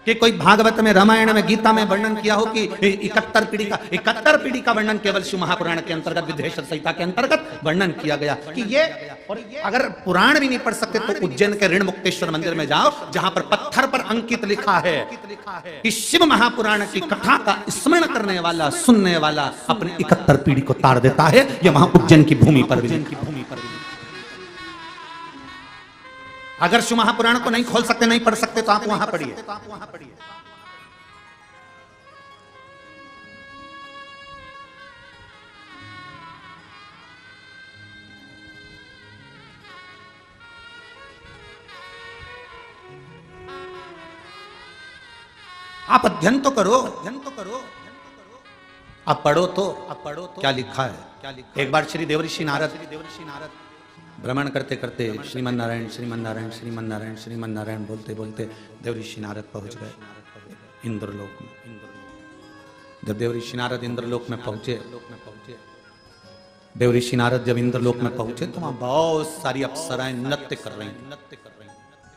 कि कोई भागवत में, रामायण में, गीता में वर्णन किया हो कि 71 पीढ़ी का वर्णन केवल शिव महापुराण के अंतर्गत, विदेश्वर संहिता के अंतर्गत वर्णन किया गया कि ये। और अगर पुराण भी नहीं पढ़ सकते तो उज्जैन के ऋण मुक्तेश्वर मंदिर में जाओ, जहां पर पत्थर पर अंकित लिखा है कि शिव महापुराण की कथा का स्मरण करने वाला, सुनने वाला अपने 71 पीढ़ी को तार देता है। ये वहां उज्जैन की भूमि पर भी। अगर शिव महापुराण को नहीं खोल सकते, नहीं पढ़ सकते, तो आप वहां पढ़िए। आप अध्ययन तो करो, आप पढ़ो तो क्या लिखा है। एक बार श्री देवऋषि नारद भ्रमण करते करते श्रीमन नारायण श्रीमन नारायण श्रीमन नारायण श्रीमन नारायण बोलते बोलते देवऋषि नारद पहुंच गए इंद्रलोक में। जब देवऋषि नारद इंद्रलोक में पहुंचे, देवऋषि नारद जब इंद्रलोक में पहुंचे तो वहां बहुत सारी अप्सराएं नृत्य कर रही हैं,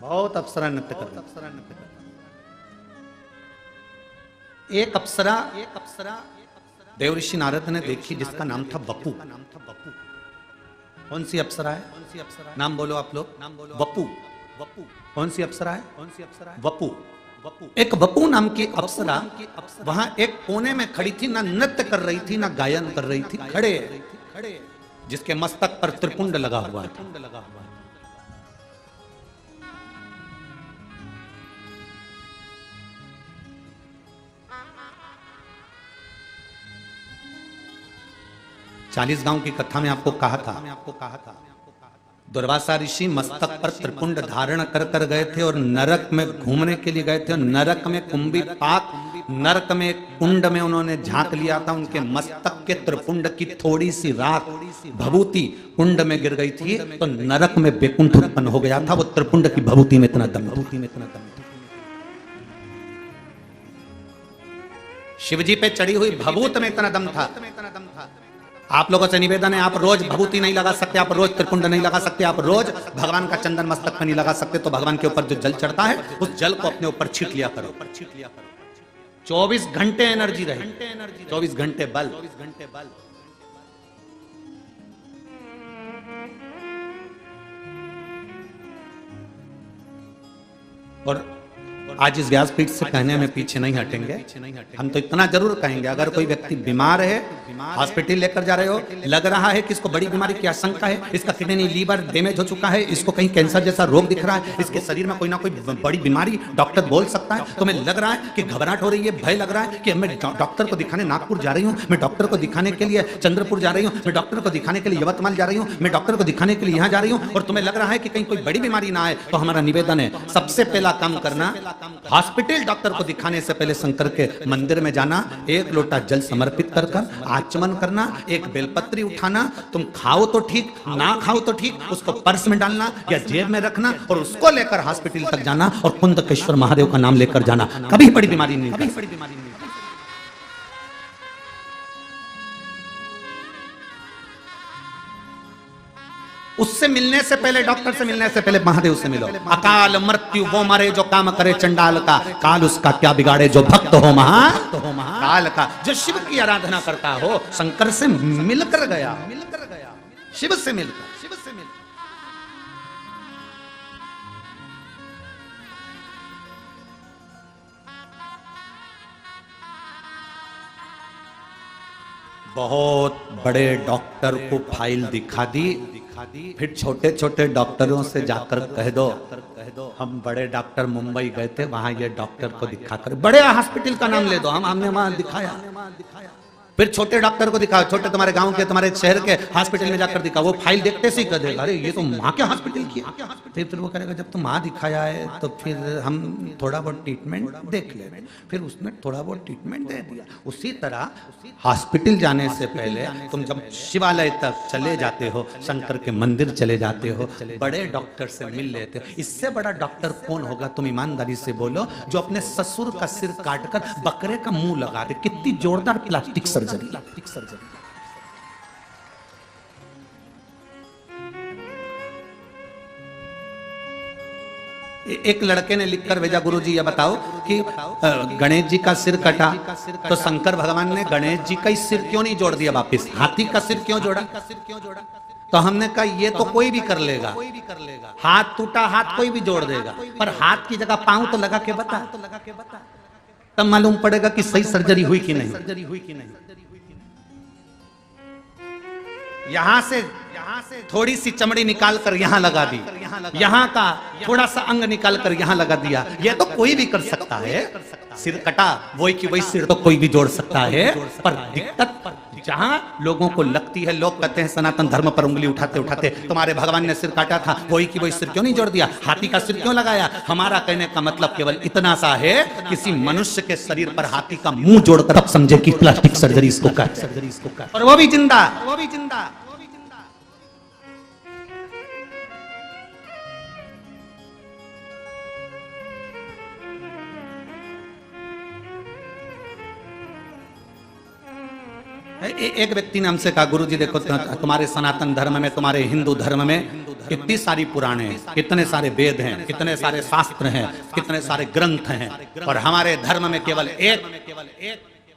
बहुत अप्सराएं नृत्य कर रही हैं। एक अप्सरा देवऋषि नारद ने देखी जिसका नाम था बपू। कौन सी अप्सरा है? नाम बोलो आप लोग। वपू। कौन सी अप्सरा है? वपू। एक वपू नाम की अप्सरा वहां एक कोने में खड़ी थी, ना नृत्य कर रही थी ना गायन कर रही थी, खड़े, जिसके मस्तक पर त्रिपुंड लगा हुआ था। चालीस गांव की कथा में आपको कहा था दुर्वासा ऋषि मस्तक पर त्रिपुंड धारण कर कर गए थे और नरक में घूमने के लिए गए थे। और नरक में कुंभी पाक, नरक में कुंड में उन्होंने झांक लिया था। उनके मस्तक के त्रिपुंड की थोड़ी सी राख भभूति कुंड में गिर गई थी, तो नरक में बेकुंठ उत्पन्न हो गया था। वो त्रिपुंड की भभूति में इतना दम था। शिवजी पे चढ़ी हुई भभूत में इतना दम था। आप लोगों से निवेदन है, आप रोज भभूति नहीं लगा सकते, आप रोज त्रिपुंड नहीं लगा सकते, आप रोज भगवान का चंदन मस्तक पर नहीं लगा सकते, तो भगवान के ऊपर जो जल चढ़ता है उस जल को अपने ऊपर छीट लिया करो। 24 घंटे एनर्जी रहे, 24 घंटे बल। और आज इस व्यासपीठ से कहने में पीछे नहीं हटेंगे। हम तो इतना जरूर कहेंगे, अगर कोई व्यक्ति बीमार है, हॉस्पिटल लेकर जा रहे हो, लग रहा है कि इसको बड़ी बीमारी की आशंका है, इसका किडनी लीवर डैमेज हो चुका है, इसको कहीं कैंसर जैसा रोग दिख रहा है, इसके शरीर में कोई ना कोई बड़ी बीमारी डॉक्टर बोल सकता है, तो मैं लग रहा है कि घबराहट हो रही है, भय लग रहा है कि मैं डॉक्टर को दिखाने नागपुर जा रही हूँ, मैं डॉक्टर को दिखाने के लिए चंद्रपुर जा रही हूँ, मैं डॉक्टर को दिखाने के लिए यवतमाल जा रही हूँ, मैं डॉक्टर को दिखाने के लिए यहाँ जा रही हूँ, और तुम्हें लग रहा है कि कहीं कोई बड़ी बीमारी ना आए, तो हमारा निवेदन है, सबसे पहला काम करना, हॉस्पिटल डॉक्टर को दिखाने से पहले शंकर के मंदिर में जाना, एक लोटा जल समर्पित कर आचमन करना, एक बेलपत्री उठाना, तुम खाओ तो ठीक, ना खाओ तो ठीक, उसको पर्स में डालना या जेब में रखना और उसको लेकर हॉस्पिटल तक जाना और कुंदकेश्वर महादेव का नाम लेकर जाना। कभी बड़ी बीमारी नहीं, कभी बड़ी बीमारी नहीं। उससे मिलने से पहले, डॉक्टर से मिलने से पहले महादेव से मिलो। अकाल मृत्यु वो मरे जो काम करे चंडाल का, काल उसका क्या बिगाड़े जो भक्त हो काल का। जो शिव की आराधना करता हो, शंकर से मिलकर गया, शिव से मिलकर। बहुत बड़े डॉक्टर को फाइल दिखा दी, फिर छोटे छोटे डॉक्टरों से जाकर कह दो हम बड़े डॉक्टर मुंबई गए थे, वहां ये डॉक्टर को दिखाकर, बड़े हॉस्पिटल का नाम ले दो, हमने वहां दिखाया। फिर छोटे डॉक्टर को दिखाओ, छोटे तुम्हारे गांव के, तुम्हारे शहर के हॉस्पिटल में जाकर दिखाओ। वो फाइल देखते से ही कह देगा, अरे ये तो माँ के हॉस्पिटल की है। फिर वो करेगा, जब तुम माँ दिखाया है तो फिर हम थोड़ा बहुत ट्रीटमेंट देख ले। फिर उसने थोड़ा बहुत ट्रीटमेंट दे दिया। उसी तरह हॉस्पिटल जाने से पहले तुम जब शिवालय तक चले जाते हो, शंकर के मंदिर चले जाते हो, बड़े डॉक्टर से मिल लेते हो। इससे बड़ा डॉक्टर कौन होगा? तुम ईमानदारी से बोलो, जो अपने ससुर का सिर काटकर बकरे का मुंह लगा दे। कितनी जोरदार प्लास्टिक सर्जरी। एक लड़के ने लिखकर भेजा, गुरुजी ये बताओ कि गणेश जी का सिर कटा तो शंकर भगवान ने गणेश जी का ही सिर क्यों नहीं जोड़ दिया वापिस, हाथी का सिर क्यों जोड़ा? तो हमने कहा ये तो कोई भी कर लेगा, हाथ टूटा हाथ कोई भी जोड़ देगा, पर हाथ की जगह पांव तो लगा के बता, तब मालूम पड़ेगा कि सही सर्जरी हुई कि नहीं। यहां से थोड़ी सी चमड़ी निकाल कर यहां लगा दी, यहां का थोड़ा सा अंग निकाल कर यहां लगा दिया, ये तो कोई भी कर सकता है। सिर कटा वही की वही सिर तो कोई भी जोड़ सकता है, पर दिक्कत जहां लोगों को लगती है, लोग कहते हैं सनातन धर्म पर उंगली उठाते उठाते तुम्हारे भगवान ने सिर काटा था, वही की वही सिर क्यों नहीं जोड़ दिया, हाथी का सिर क्यों लगाया? हमारा कहने का मतलब केवल इतना सा है, किसी मनुष्य के शरीर पर हाथी का मुंह जोड़कर अब समझे कि प्लास्टिक सर्जरी इसको कर, और वो भी जिंदा। एक व्यक्ति ने हमसे कहा, गुरुजी देखो तुम्हारे सनातन धर्म में, तुम्हारे हिंदू धर्म में कितनी सारी पुराणे हैं, कितने सारे वेद हैं, कितने सारे शास्त्र हैं, कितने सारे ग्रंथ हैं, और हमारे धर्म में केवल एक,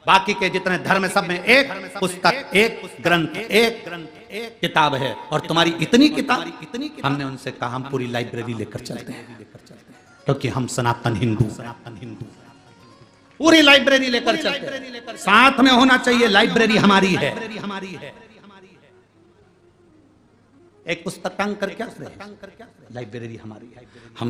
बाकी के जितने धर्म सब में एक पुस्तक, एक ग्रंथ, एक किताब है, और तुम्हारी इतनी किताब। हमने उनसे कहा हम पूरी लाइब्रेरी लेकर चलते हैं, क्योंकि हम सनातन हिंदू पूरी लाइब्रेरी लेकर चलते, साथ में होना चाहिए, लाइब्रेरी हमारी है। एक पुस्तकांक कर क्या, लाइब्रेरी हमारी है। हम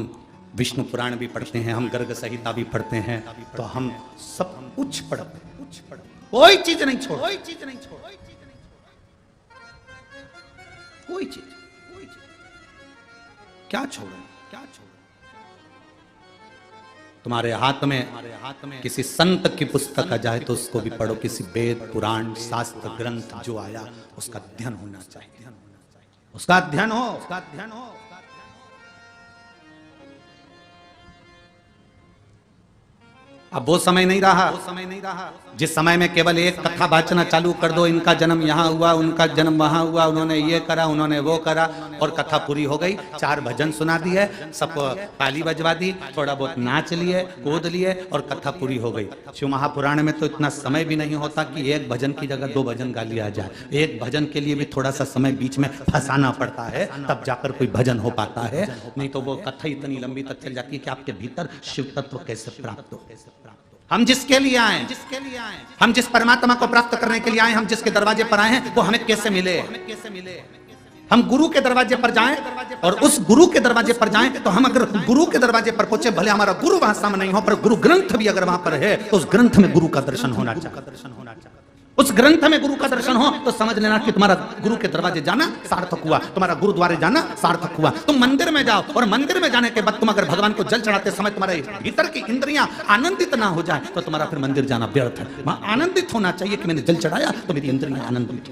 विष्णु पुराण भी पढ़ते हैं, हम गर्ग संहिता भी पढ़ते हैं, तो हम सब कुछ पढ़ते हैं, कोई चीज नहीं छोड़, कोई चीज क्या छोड़े। तुम्हारे हाथ में किसी संत की पुस्तक आ जाए तो उसको भी पढ़ो, किसी वेद पुराण शास्त्र ग्रंथ जो आया उसका अध्ययन होना चाहिए, उसका अध्ययन हो। अब वो समय नहीं रहा जिस समय में केवल एक कथा वाचना चालू कर दो, इनका जन्म यहाँ हुआ, उनका जन्म वहां हुआ, उन्होंने ये करा, उन्होंने वो करा, और कथा पूरी हो गई। 4 भजन सुना दिए, सबको ताली बजवा दी, थोड़ा बहुत नाच लिए, कूद लिए, और कथा पूरी हो गई। शिव महापुराण में तो इतना समय भी नहीं होता कि एक भजन की जगह 2 भजन गा लिया जाए, एक भजन के लिए भी थोड़ा सा समय बीच में फंसाना पड़ता है, तब जाकर कोई भजन हो पाता है, नहीं तो वो कथा इतनी लंबी तक चल जाती है कि आपके भीतर शिव तत्व कैसे प्राप्त हो। हम जिसके लिए आए, हम जिस परमात्मा को प्राप्त करने के लिए आए, हम जिसके दरवाजे पर आए हैं, वो हमें कैसे मिले। हम गुरु के दरवाजे पर जाएं, और उस गुरु के दरवाजे पर जाएं, तो हम अगर गुरु के दरवाजे पर पहुंचे, भले हमारा गुरु वहां सामने नहीं हो, पर गुरु ग्रंथ भी अगर वहां पर है, तो उस ग्रंथ में गुरु का दर्शन होना चाहिए। उस ग्रंथ में गुरु का दर्शन हो तो समझ लेना कि तुम्हारा गुरु के दरवाजे जाना सार्थक हुआ, तुम्हारा गुरुद्वारे जाना सार्थक हुआ। तुम मंदिर में जाओ, और मंदिर में जाने के बाद तुम अगर भगवान को जल चढ़ाते समय तुम्हारे भीतर की इंद्रियां आनंदित ना हो जाए, तो तुम्हारा फिर मंदिर जाना व्यर्थ है। वहां आनंदित होना चाहिए कि मैंने जल चढ़ाया तो मेरी इंद्रियां आनंदित।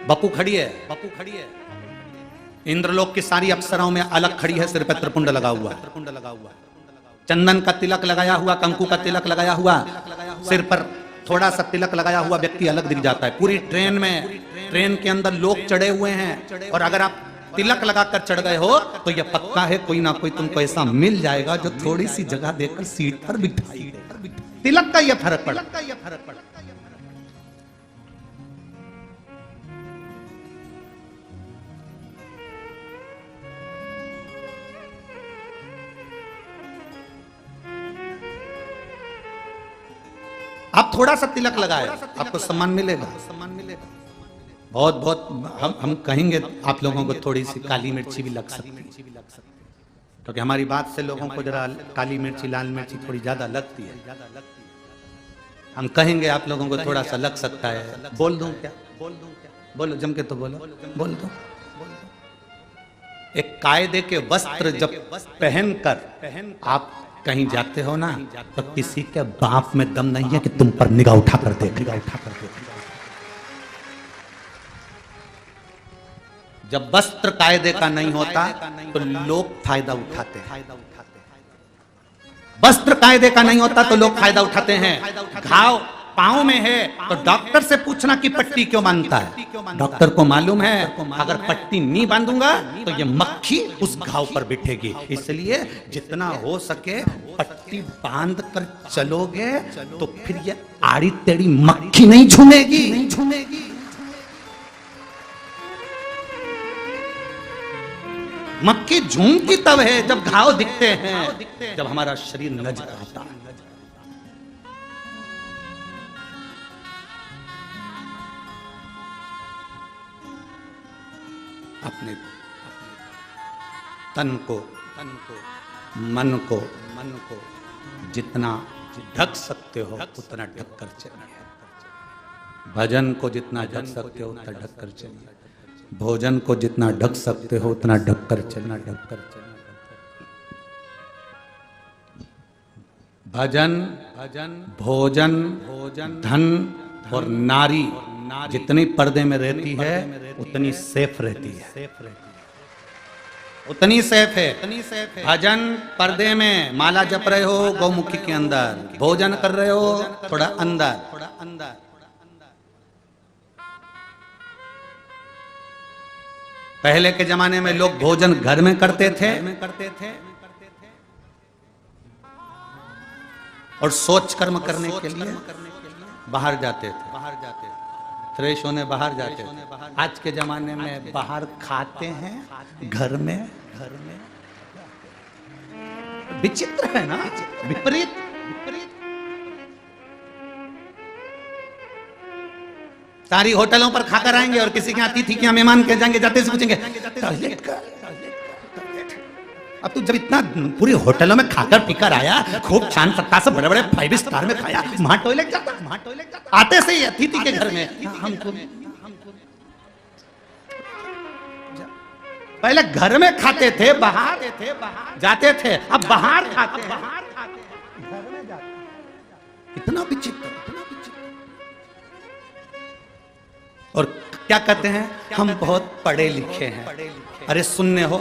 बपू खड़ी है, इंद्रलोक की सारी अप्सराओं में अलग खड़ी है, सिर पर त्रिपुंड लगा हुआ है, चंदन का तिलक लगाया हुआ, कंकु का तिलक लगाया हुआ, सिर पर थोड़ा सा तिलक लगाया हुआ व्यक्ति अलग दिख जाता है। पूरी ट्रेन के अंदर लोग चढ़े हुए हैं, और अगर आप तिलक लगाकर चढ़ गए हो तो यह पक्का है कोई ना कोई तुमको ऐसा मिल जाएगा जो थोड़ी सी जगह देकर सीट पर बिठाई। तिलक का यह फर्क पड़ा। आप थोड़ा सा तिलक लगाए, आपको सम्मान मिलेगा। बहुत हम कहेंगे आप लोगों को थोड़ी सी काली मिर्ची भी लग सकती है, क्योंकि हमारी बात से लोगों को जरा काली मिर्ची लाल मिर्ची थोड़ी ज्यादा लगती है। हम कहेंगे आप लोगों को थोड़ा सा लग सकता है। बोल दूं क्या? बोलो जम के तो बोल दो। एक कायदे के वस्त्र जब पहनकर आप कहीं जाते हो ना, तो किसी के बाप में दम नहीं है कि तुम पर निगाह उठा कर दे। जब वस्त्र कायदे का नहीं होता तो लोग फायदा उठाते हैं। वस्त्र कायदे का नहीं होता तो लोग फायदा उठाते हैं। घाव पाँव में है तो डॉक्टर से पूछना कि पट्टी क्यों बांधता है। डॉक्टर को मालूम है अगर पट्टी नहीं बांधूंगा तो ये मक्खी उस घाव पर बिठेगी, इसलिए जितना हो सके पट्टी बांध कर चलोगे तो फिर ये आड़ी टेढ़ी मक्खी नहीं झूमेगी। मक्खी झूमती तब है जब घाव दिखते हैं, जब हमारा शरीर नजर आता है। अपने तन को मन को जितना ढक सकते हो उतना ढक कर चलिए। भजन को जितना ढक सकते हो उतना ढक कर चलिए। भोजन को जितना ढक सकते हो उतना ढक कर चलना। भजन भोजन धन और नारी जितनी पर्दे में रहती है उतनी सेफ रहती है, उतनी सेफ है। भजन पर्दे में माला जप रहे हो गौमुखी के अंदर, भोजन कर रहे हो थोड़ा अंदर। पहले के जमाने में लोग भोजन घर में करते थे और सोच कर्म करने के लिए बाहर जाते थे, फ्रेश होने बाहर जाते थे। आज के जमाने में बाहर खाते हैं, घर में विचित्र है ना, विपरीत। सारी होटलों पर खाकर आएंगे और किसी के यहाँ अतिथि के यहाँ मेहमान के जाएंगे, जाते से पूछेंगे टॉयलेट का। अब तू जब इतना पूरी होटलों में खाकर पीकर आया, खूब शान सत्ता से बड़े बड़े 5 स्टार में खाया, वहां टॉयलेट जाता। आते से ही अतिथि के घर में हमको पहले घर में खाते थे, बाहर जाते थे, अब बाहर खाते हैं, घर में जाते। इतना विचित्र। और क्या कहते हैं हम बहुत पढ़े लिखे हैं। अरे सुनने हो,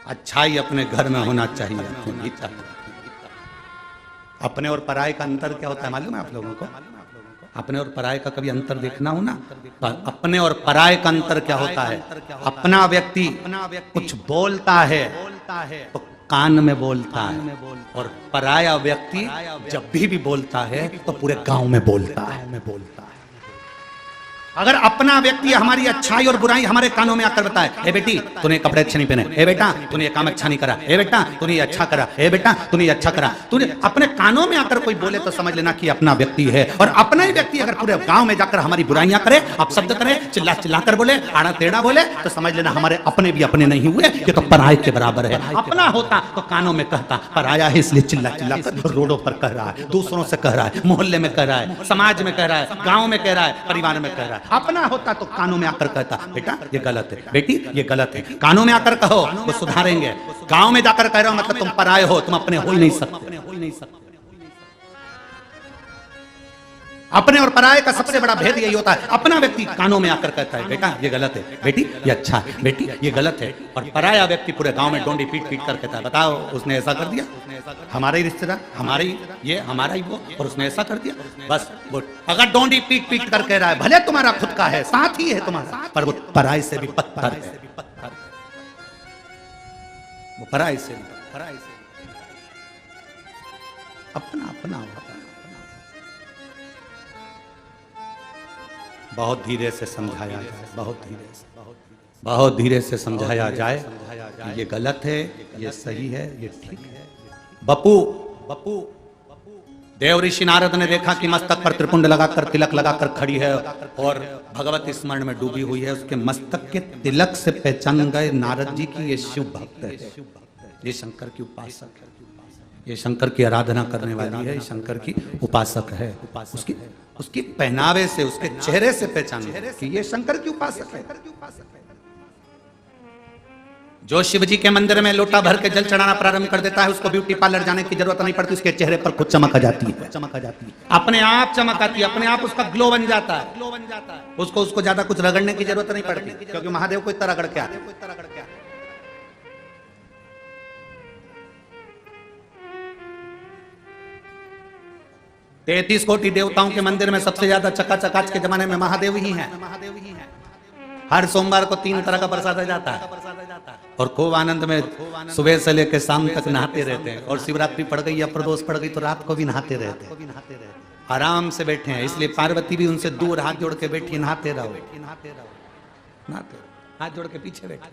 अच्छाई अपने घर में होना चाहिए, अपने भीतर। अपने और पराये का अंतर क्या होता है मालूम है आप लोगों को? अपने और पराये का कभी अंतर देखना हो ना, अपने और पराये का अंतर क्या होता है? अपना व्यक्ति कुछ बोलता है तो कान में बोलता है, और पराया व्यक्ति जब भी बोलता है तो पूरे गांव में बोलता है। अगर अपना व्यक्ति हमारी अच्छाई और बुराई हमारे कानों में आकर बताए, ए बेटी तूने कपड़े अच्छे नहीं पहने, ए बेटा तूने ये काम अच्छा नहीं करा, ए बेटा तूने ये अच्छा करा, ए बेटा तूने ये अच्छा करा, तूने अपने कानों में आकर कोई बोले तो समझ लेना कि अपना व्यक्ति है। और अपना ही व्यक्ति अगर पूरे गांव में जाकर हमारी बुराइयां करे, अपशब्द करे, चिल्ला चिल्ला कर बोले, आड़ा टेढ़ा बोले, तो समझ लेना हमारे अपने भी अपने नहीं हुए, ये तो पराये के बराबर है। अपना होता तो कानों में कहता, पराया है इसलिए चिल्ला चिल्ला कर रोडों पर कह रहा है, दूसरों से कह रहा है, मोहल्ले में कह रहा है, समाज में कह रहा है, गाँव में कह रहा है, परिवार में कह रहा है। अपना होता तो कानों में आकर कहता, बेटा ये गलत है, बेटी ये गलत है। कानों में आकर कहो वो सुधारेंगे। गांव में जाकर कह रहे हो मतलब तुम पराये हो, तुम अपने हो ही नहीं सकते। अपने और पराये का सबसे बड़ा भेद यही होता है, अपना व्यक्ति कानों में आकर कहता है बेटा ये गलत है, बेटी ये अच्छा है, बेटी ये गलत है। और पराया व्यक्ति पूरे गांव में डोंडी पीट पीट कर कहता है, बताओ उसने ऐसा कर दिया, हमारा ही रिश्तेदार, हमारा ही ये, हमारा ही वो, और उसने ऐसा कर दिया। बस वो अगर डोंडी पीट पीट कर कह रहा है, भले तुम्हारा खुद का है, साथ ही है तुम्हारा, पर वो पराये से भी पत्थर है, वो पराये से अपना अपना। बहुत धीरे से समझाया जाए, बहुत धीरे से समझाया जाए, ये गलत है, ये सही है, ये ठीक है। बपू देव ऋषि नारद ने देखा कि मस्तक पर त्रिपुंड लगाकर तिलक लगाकर खड़ी है और भगवत स्मरण में डूबी हुई है। उसके मस्तक के तिलक से पहचान गए नारद जी की ये शिव भक्त है, ये शंकर की उपासक है, ये शंकर की आराधना करने वाली है, शंकर की उपासक है। उसकी पहनावे से, उसके चेहरे से पहचान कि ये शंकर की उपासक है। जो शिव जी के मंदिर में लोटा भर के जल चढ़ाना प्रारंभ कर देता है, उसको ब्यूटी पार्लर जाने की जरूरत नहीं पड़ती, उसके चेहरे पर खुद चमक आ जाती है, अपने आप चमक आती है, अपने आप उसका ग्लो बन जाता है। उसको ज्यादा कुछ रगड़ने की जरूरत नहीं पड़ती, क्योंकि महादेव को इतना रगड़ के आते। 33 कोटि देवताओं के मंदिर में सबसे ज्यादा चकाचक के जमाने में महादेव ही हैं। हर सोमवार को 3 तरह का प्रसाद आ जाता है और खूब आनंद में सुबह से लेकर शाम तक नहाते रहते हैं। और शिवरात्रि पड़ गई या प्रदोष पड़ गई तो रात को भी नहाते रहते हैं, आराम से बैठे हैं। इसलिए पार्वती भी उनसे दूर हाथ जोड़ के बैठी, नहाते रहो, नहाते हाथ जोड़ के पीछे बैठे।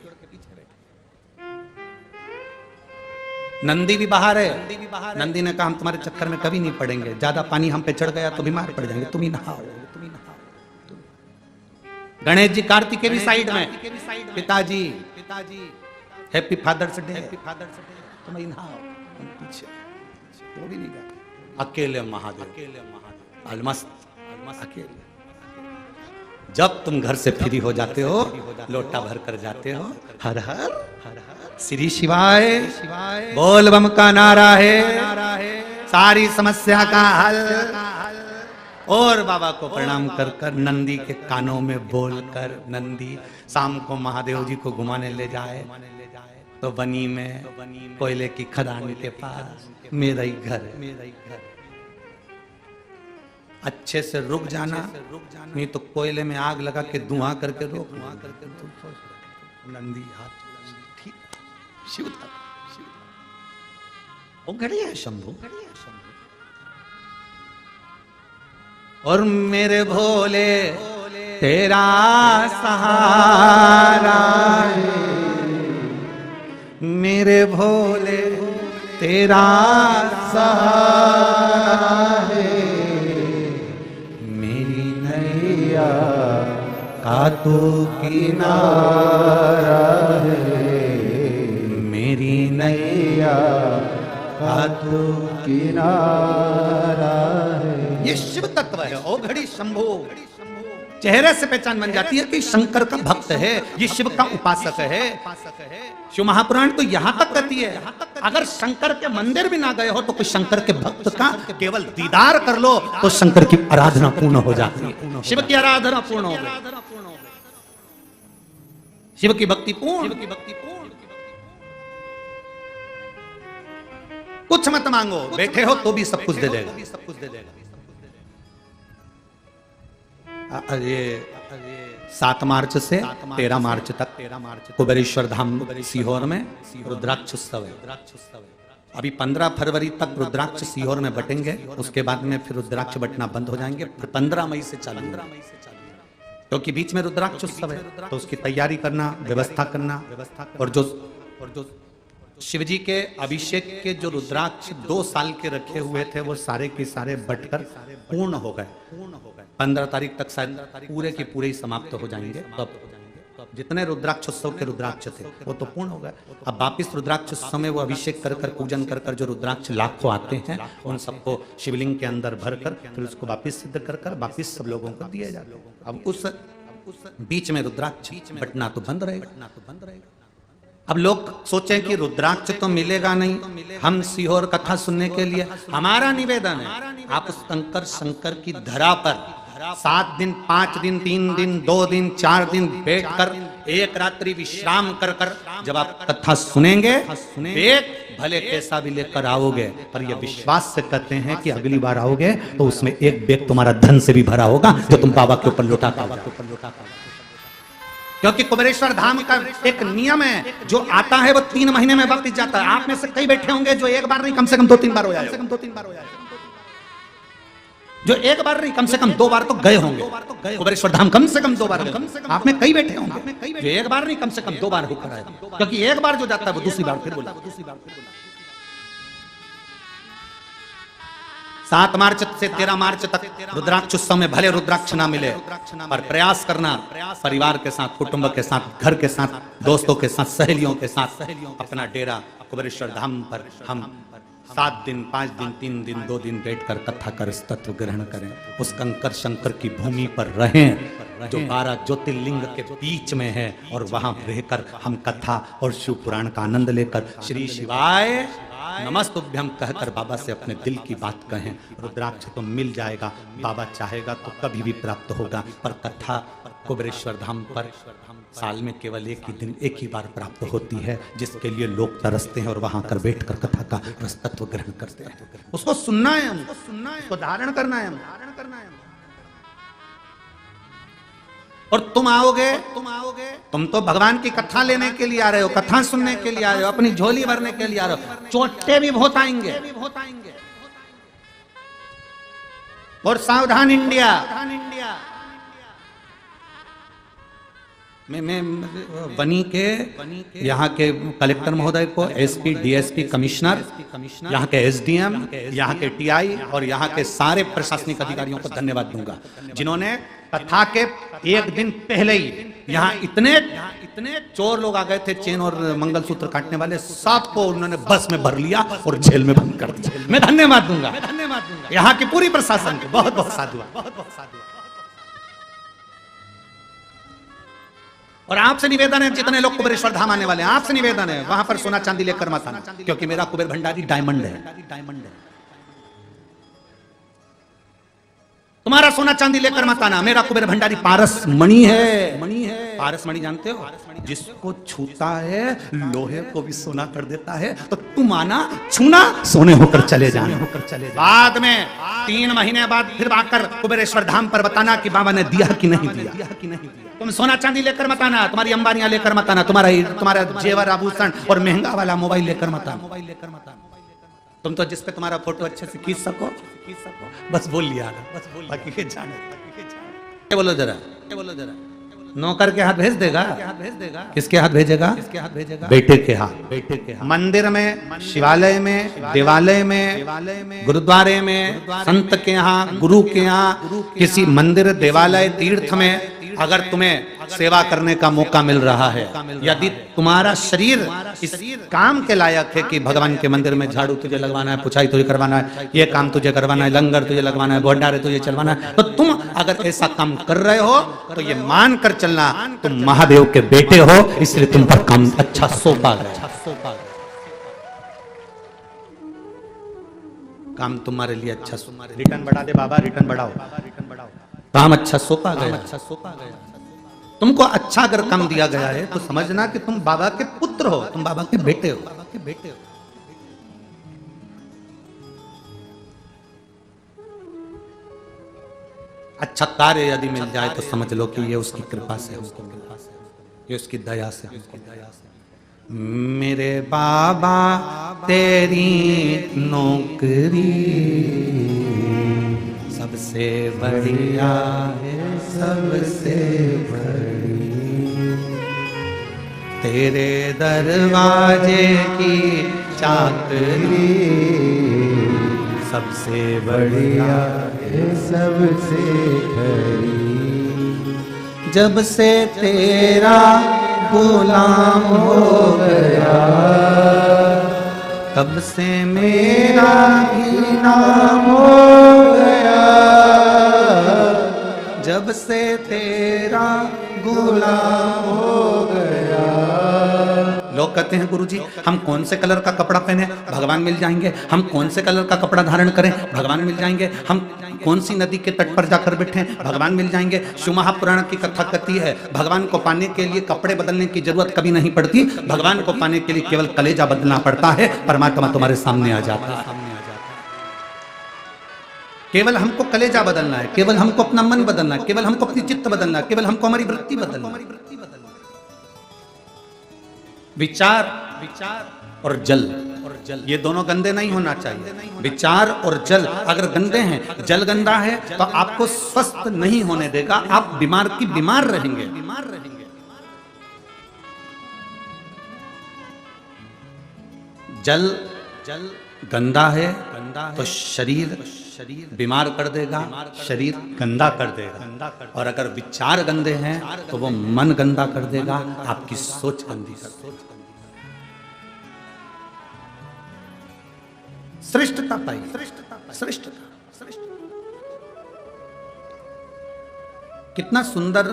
नंदी भी बाहर है। नंदी ने कहा हम तुम्हारे चक्कर में कभी नहीं पड़ेंगे, ज्यादा पानी हम पे चढ़ गया तो बीमार पड़ जाएंगे, तुम ही नहाओ। गणेश जी कार्तिक के भी साइड में, पिताजी हैप्पी फादर्स डे, तुम ही नहाओ, पीछे वो भी नहीं जाते। अकेले महादेव अलमस्त अकेले। जब तुम घर से फ्री हो जाते हो, लोटा भर कर जाते हो, हर हर श्री शिवाय बोल बम का नारा है, सारी समस्या का हल। और बाबा को प्रणाम कर कर नंदी के कानों में बोल कर नंदी शाम को महादेव जी को घुमाने ले जाए तो बनी में कोयले की खदान के पास मेरा ही घर है। अच्छे से रुक जाना, नहीं तो कोयले में आग लगा के धुआं करके रोक। नंदी हाथ ठीक, शिव वो घड़ी है शंभू। और मेरे भोले तेरा सहारा है, मेरे भोले तेरा सहारा है, मेरी नैया का तू किनारा है, मेरी नैया का तू किनारा है। ये शिव तत्व है। ओ घड़ी शंभो चेहरे से पहचान बन जाती है कि शंकर का भक्त है, ये शिव का उपासक है। शिव महापुराण तो यहां तक कहती है अगर शंकर के मंदिर भी ना गए हो तो कोई शंकर के भक्त का केवल दीदार कर लो तो शंकर की आराधना पूर्ण हो जाती है, शिव की आराधना पूर्ण हो गई, शिव की भक्ति पूर्ण। कुछ मत मांगो, बैठे हो तो भी सब कुछ दे देगा। ये 7 मार्च से 13 मार्च तक कुबेरेश्वर धाम सीहोर में रुद्राक्ष उत्सव है। अभी 15 फरवरी तक रुद्राक्ष सीहोर में बटेंगे, उसके बाद में फिर रुद्राक्ष बटना बंद हो जाएंगे। फिर 15 मई से चालू, क्योंकि बीच में रुद्राक्ष उत्सव है तो उसकी तैयारी करना, व्यवस्था करना। और जो शिव जी के अभिषेक के जो रुद्राक्ष 2 साल के रखे हुए थे वो सारे के सारे बटकर पूर्ण हो गए। 15 तारीख तक शायद पूरे के पूरे ही समाप्त हो जाएंगे। तब जितने रुद्राक्ष उत्सव के रुद्राक्ष थे वो तो पूर्ण हो गए। अब वापिस रुद्राक्ष उत्सव में वो अभिषेक कर कर पूजन कर कर जो रुद्राक्ष लाखों आते हैं उन सबको शिवलिंग के अंदर भर कर फिर उसको वापिस सिद्ध कर कर वापिस सब लोगों को दिया जाता है। अब उस बीच में रुद्राक्ष बटना तो बंद रहेगा। अब लोग सोचें कि रुद्राक्ष तो मिलेगा नहीं, हम सीहोर कथा सुनने के लिए, हमारा निवेदन है आप उस शंकर की धरा पर 7 दिन 5 दिन 3 दिन 2 दिन 4 दिन बैठकर एक रात्रि विश्राम कर कर जब आप कथा सुनेंगे, एक भले कैसा भी लेकर आओगे, पर यह विश्वास से कहते हैं कि अगली बार आओगे तो उसमें एक बैग तुम्हारा धन से भी भरा होगा जो तुम बाबा के ऊपर लौटा पाओगे। क्योंकि कुबेरेश्वर धाम का एक नियम है, जो आता है वो 3 महीने में वापस जाता है। आप में से कई बैठे होंगे जो एक बार नहीं कम से कम 2-3 बार हो जाए, जो एक बार नहीं कम से कम 2 बार तो गए होंगे कुबेरेश्वर धाम, कम से कम 2 बार। आप में कई बैठे होंगे जो एक बार नहीं कम से कम 2 बार होकर आए, क्योंकि एक बार जो जाता है वो दूसरी बार फिर बोला। 7 मार्च से 13 मार्च तक रुद्राक्ष उत्सव में भले रुद्राक्ष ना मिले, पर प्रयास करना परिवार के साथ, कुटुंब के साथ, घर के साथ, दोस्तों के साथ, सहेलियों के साथ अपना डेरा कुबेरेश्वर धाम पर हम 7 दिन 5 दिन 3 दिन 2 दिन बैठकर कथा कर तत्व ग्रहण करें। उस कंकर शंकर की भूमि पर रहें जो 12 ज्योतिर्लिंग के बीच में है, और वहां रहकर हम कथा और शिव पुराण का आनंद लेकर श्री शिवाय नमस्तुभ्यम कहकर बाबा से अपने दिल की बात कहें। रुद्राक्ष तो मिल जाएगा, बाबा चाहेगा तो कभी भी प्राप्त होगा, पर कथा कुबेरेश्वर धाम पर साल में केवल एक ही दिन, एक ही बार प्राप्त होती है, जिसके लिए लोग तरसते हैं और वहां कर बैठकर कथा का रसतत्व ग्रहण करते हैं। उसको सुनना है, उसको धारण करना है। और तुम आओगे, तुम तो भगवान की कथा लेने के लिए आ रहे हो, कथा सुनने के लिए आ रहे हो, अपनी झोली भरने के लिए आ रहे हो। चोटे भी बहुत आएंगे। और सावधान इंडिया, मैं बनी के यहाँ के कलेक्टर महोदय को, एसपी, डीएसपी, कमिश्नर, यहाँ के एसडीएम, यहाँ के टीआई और यहाँ के सारे प्रशासनिक अधिकारियों को धन्यवाद दूंगा, जिन्होंने कथा के एक दिन पहले ही यहाँ इतने चोर लोग आ गए थे, चेन और मंगलसूत्र काटने वाले, सबको उन्होंने बस में भर लिया और जेल में बंद कर दिया। मैं धन्यवाद दूंगा यहाँ की पूरी प्रशासन को, बहुत बहुत साधुवाद। और आपसे निवेदन है, जितने लोग कुबेरेश्वर धाम आने वाले हैं, आपसे निवेदन है वहां पर सोना चांदी लेकर मत आना, क्योंकि मेरा कुबेर भंडारी डायमंड है। तुम्हारा सोना चांदी लेकर मत आना, मेरा कुबेर भंडारी पारस मणि है। पारस मणि जानते हो, जिसको छूता है लोहे को भी सोना कर देता है। तो तुम आना, छूना, सोने होकर चले जाना। बाद में 3 महीने बाद फिर आकर कुबेरेश्वर धाम पर बताना कि बाबा ने दिया कि नहीं दिया। तुम सोना चांदी लेकर मत आना, तुम्हारी अंबानियां लेकर मत आना, तुम्हारा जेवर आभूषण और महंगा वाला मोबाइल लेकर मत आना। तुम तो जिस पे तुम्हारा फोटो अच्छे से खींच सको बस बोल लिया, बाकी के जाने। बोलो जरा, नौकर के हाथ भेज देगा, किसके हाथ भेजेगा? बेटे के हाथ। मंदिर में, शिवालय में, देवालय में, गुरुद्वारे में, संत के यहाँ, गुरु के यहाँ, किसी मंदिर, देवालय, तीर्थ में अगर तुम्हें सेवा करने का मौका मिल रहा है, यदि तुम्हारा शरीर इस काम के लायक है कि भगवान के मंदिर में झाड़ू तुझे लगवाना है, पुछाई तुझे करवाना है, ये काम तुझे करवाना है, लंगर तुझे लगवाना है, भंडारे तुझे चलवाना है, तो तुम अगर ऐसा काम कर रहे हो तो ये मान कर चलना तुम महादेव के बेटे हो, इसलिए तुम पर काम अच्छा सौंपा गया। काम तुम्हारे लिए अच्छा, रिटर्न बढ़ा दे बाबा, रिटर्न बढ़ाओ, काम अच्छा सौंपा गया। तुमको अच्छा अगर काम दिया गया है तो समझना कि तुम बाबा के पुत्र हो, तुम बाबा के बेटे हो। अच्छा कार्य यदि मिल जाए तो समझ लो कि ये उसकी कृपा से, ये उसकी दया से। मेरे बाबा तेरी नौकरी सबसे बढ़िया है, सबसे बड़ी, तेरे दरवाजे की चाकरी सबसे बढ़िया है, सबसे खरी। जब से तेरा गुलाम हो गया, तब से मेरा भी नाम हो गया। जब से तेरा गुलाम हो गया। लोग कहते हैं गुरुजी हम कौन से कलर का कपड़ा पहने, भगवान मिल जाएंगे। हम कौन से कलर का कपड़ा धारण करें, भगवान मिल जाएंगे। हम कौन सी नदी के तट पर जाकर बैठे, भगवान मिल जाएंगे। शिव महापुराण की कथा कहती है भगवान को पाने के लिए कपड़े बदलने की जरूरत कभी नहीं पड़ती, भगवान को पाने के लिए केवल कलेजा बदलना पड़ता है, परमात्मा तुम्हारे सामने आ जाता है। केवल हमको कलेजा बदलना है, केवल हमको अपना मन बदलना है, केवल हमको अपनी चित्त बदलना है, केवल हमको हमारी वृत्ति बदलना है। विचार और जल, ये दोनों गंदे नहीं होना चाहिए। विचार और जल अगर गंदे हैं, जल गंदा है तो आपको स्वस्थ नहीं होने देगा, आप बीमार की बीमार रहेंगे। जल गंदा है तो शरीर बीमार कर देगा, शरीर गंदा कर देगा। और अगर विचार गंदे हैं तो वो मन गंदा कर देगा, आपकी सोच गंदी कर देगा। श्रेष्ठता पाई, श्रेष्ठता। कितना सुंदर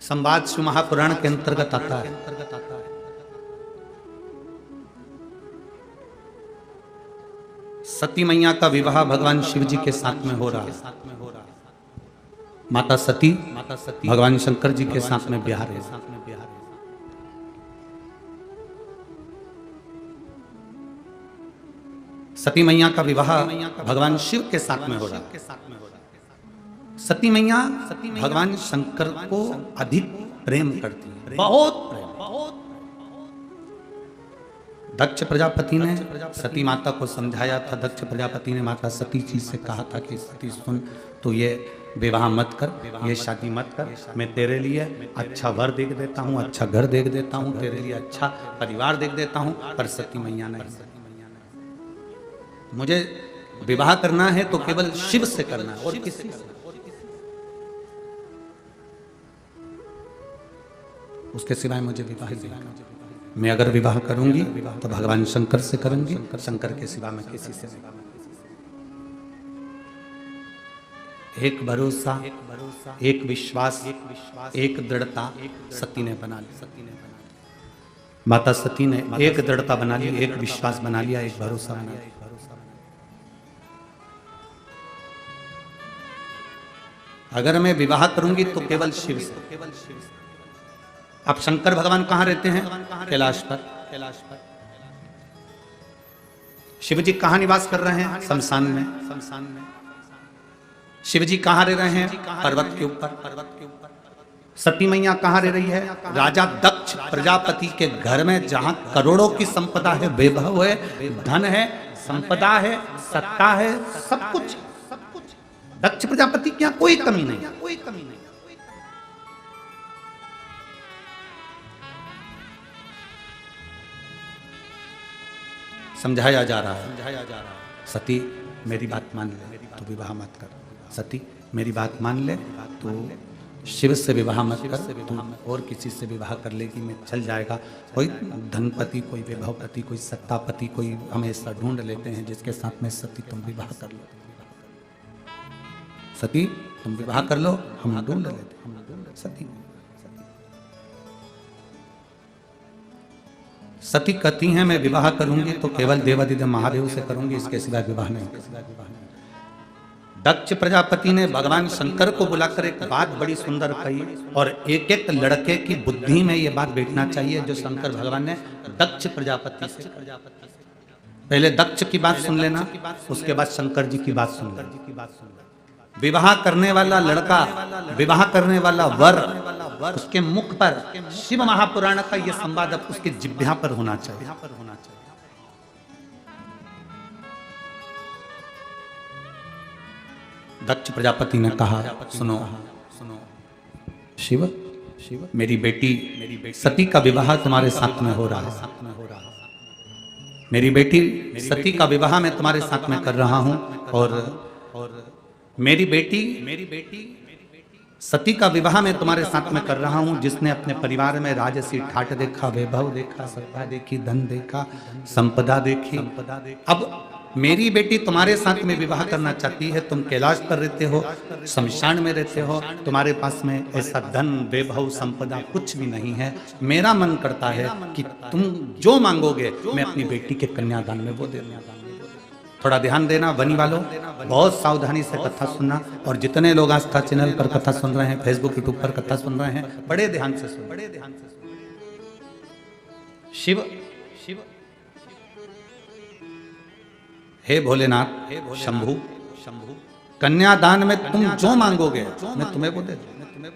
संवाद शिव महापुराण के अंतर्गत आता है। सती मैया का विवाह भगवान शिव जी के साथ में हो रहा है। माता सती भगवान शंकर जी के साथ में बिहार है। सती मैया का विवाह भगवान शिव के साथ में हो रहा है। सती मैया भगवान शंकर को अधिक प्रेम करती है, बहुत प्रेम। दक्ष प्रजापति ने सती माता को समझाया था। दक्ष प्रजापति ने माता सती जी से कहा था कि सती सुन, तो ये विवाह मत कर, ये शादी मत कर, मैं तेरे लिए अच्छा वर देख देता हूँ, अच्छा घर देख देता हूँ, तेरे लिए अच्छा परिवार देख देता हूँ। पर सती मैया नहीं, मुझे विवाह करना है तो केवल शिव से करना है और किसी से। उसके सिवाय मुझे विवाह नहीं करना। मैं अगर विवाह करूंगी तो भगवान शंकर से करूंगी, शंकर के सिवा मैं किसी से नहीं। एक भरोसा, एक विश्वास, एक दृढ़ता सती ने बना ली। माता सती ने एक दृढ़ता बना ली, एक विश्वास बना लिया, एक भरोसा बना लिया। अगर मैं विवाह करूंगी तो केवल शिव से। अब शंकर भगवान कहां रहते हैं? कैलाश पर। शिव जी कहां निवास कर रहे हैं? शमशान में। शिव जी कहां रह रहे हैं? पर्वत के ऊपर। सती मैया कहां रह रही है? राजा दक्ष प्रजापति के घर में, जहां करोड़ों की संपदा है, वैभव है, धन है, संपदा है, सत्ता है, सब कुछ। दक्ष प्रजापति की कोई कमी नहीं, कोई कमी नहीं। समझाया जा रहा है, सती मेरी बात मान ले तो विवाह मत कर। सती मेरी बात मान ले तो शिव से विवाह मत कर, तुम और किसी से विवाह कर लेगी मैं चल जाएगा। कोई धनपति, कोई वैभवपति, कोई सत्तापति, कोई हमेशा ढूंढ लेते हैं जिसके साथ में सती तुम विवाह कर लो। सती तुम विवाह कर लो, हम ढूंढ लेते। सती सती कहती हैं मैं विवाह करूंगी तो केवल देवादिदेव महादेव से करूंगी, इसके सिवा विवाह नहीं। दक्ष प्रजापति ने भगवान शंकर को बुलाकर एक बात बड़ी सुंदर कही, और एक एक लड़के की बुद्धि में ये बात बैठना चाहिए जो शंकर भगवान ने दक्ष प्रजापति से। पहले दक्ष की बात सुन लेना, उसके बाद शंकर जी की बात सुन लेना। विवाह करने वाला लड़का, विवाह करने वाला वर, उसके मुख पर शिव महापुराण का यह संवाद अब उसके जिह्वा पर होना चाहिए। दक्ष प्रजापति ने कहा सुनो शिव, मेरी बेटी सती का विवाह तुम्हारे साथ में हो रहा है। मेरी बेटी सती का विवाह मैं तुम्हारे साथ में कर रहा हूं, और मेरी बेटी सती का विवाह मैं तुम्हारे साथ में कर रहा हूं, जिसने अपने परिवार में राजसी ठाट देखा, वैभव देखा, सत्ता देखी, धन देखा, संपदा देखी। अब मेरी बेटी तुम्हारे साथ में विवाह करना चाहती है। तुम कैलाश पर रहते हो, शमशान में रहते हो, तुम्हारे पास में ऐसा धन, वैभव, संपदा कुछ भी नहीं है। मेरा मन करता है कि तुम जो मांगोगे मैं अपनी बेटी के कन्यादान में वो दे दूंगा। थोड़ा ध्यान देना बनी वालों, बहुत सावधानी से कथा सुनना, और जितने लोग आस्था चैनल पर कथा सुन रहे हैं, फेसबुक यूट्यूब पर कथा सुन रहे हैं, बड़े ध्यान से सुन। शिव हे भोलेनाथ, शंभु, कन्यादान में तुम जो मांगोगे मैं तुम्हें वो दे दूंगा।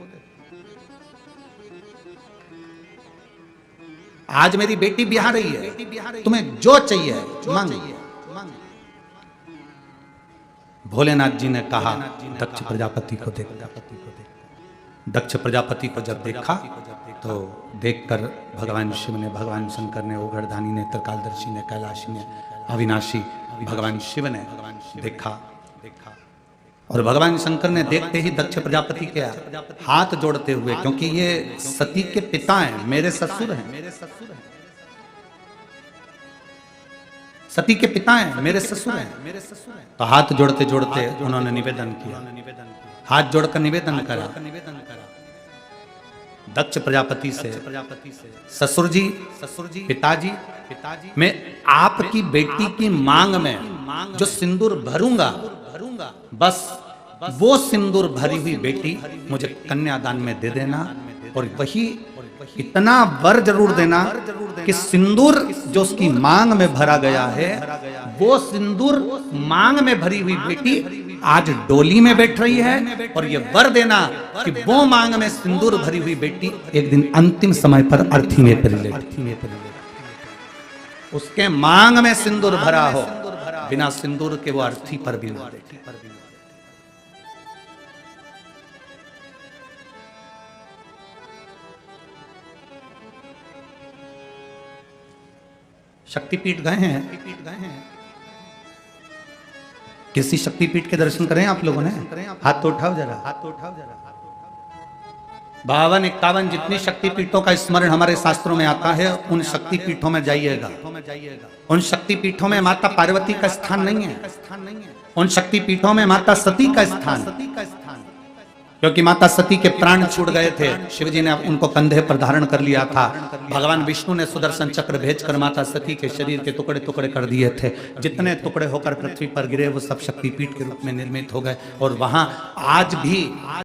आज मेरी बेटी ब्याह रही है, तुम्हें जो चाहिए मांगो। भोलेनाथ जी ने कहा दक्ष प्रजापति को देख। दक्ष प्रजापति को जब देखा तो देखकर भगवान शिव ने, भगवान शंकर ने, ओघड़दानी ने, त्रिकालदर्शी ने, कैलाशी ने, अविनाशी भगवान शिव ने देखा, और भगवान शंकर ने देखते ही दक्ष प्रजापति के हाथ जोड़ते हुए, क्योंकि ये सती के पिता हैं, मेरे ससुर हैं, सती के पिता हैं, मेरे ससुर हैं। तो हाथ जोड़ते जोड़ते उन्होंने निवेदन किया, हाथ जोड़कर निवेदन करा दक्ष प्रजापति से, ससुर जी, पिताजी, मैं आपकी बेटी की मांग में जो सिंदूर भरूंगा, बस वो सिंदूर भरी हुई बेटी मुझे कन्यादान में दे देना, और वही इतना वर जरूर देना कि सिंदूर जो उसकी मांग में भरा गया है, वो सिंदूर मांग में भरी हुई बेटी आज डोली में बैठ रही है, और ये वर देना कि वो मांग में सिंदूर भरी हुई बेटी एक दिन अंतिम समय पर अर्थी में परिले, उसके मांग में सिंदूर भरा हो, बिना सिंदूर के वो अर्थी पर भी ना बैठे। शक्तिपीठ गए हैं? किसी शक्तिपीठ के दर्शन करें आप लोगों ने? हाथ तो उठाओ जरा, हाथ तो उठाओ जरा। 52-51 जितनी शक्तिपीठों का स्मरण हमारे शास्त्रों में आता है, उन शक्तिपीठों में जाइएगा। उन शक्तिपीठों में माता पार्वती का स्थान नहीं है, उन शक्तिपीठों में माता सती का स्थान, क्योंकि माता सती के प्राण छूट गए थे, शिवजी ने उनको कंधे पर धारण कर लिया था। भगवान विष्णु ने सुदर्शन चक्र भेजकर माता सती के शरीर के टुकड़े टुकड़े कर दिए थे। जितने टुकड़े होकर पृथ्वी पर गिरे वो सब शक्तिपीठ के रूप में निर्मित हो गए, और वहां आज भी